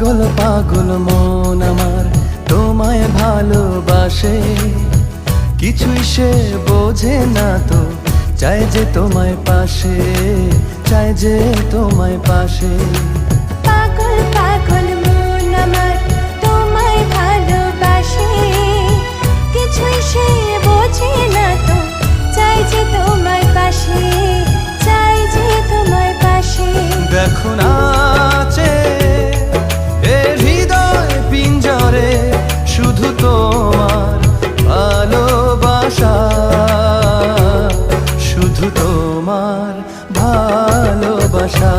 পাগল পাগল মন আমার তোমায় ভালোবাসে, কিছুই সে বোঝে না তো, চাই যে তোমায় পাশে, চাই যে তোমায় পাশে। পাগল পাগল মন আমার তোমায় ভালোবাসে, কিছুই সে বোঝে না তো, চাই যে তোমায় পাশে, চাই যে তোমায় পাশে। দেখো নাচে এ হৃদয় পিঞ্জরে, শুধু তোমার ভালোবাসা, শুধু তোমার ভালোবাসা।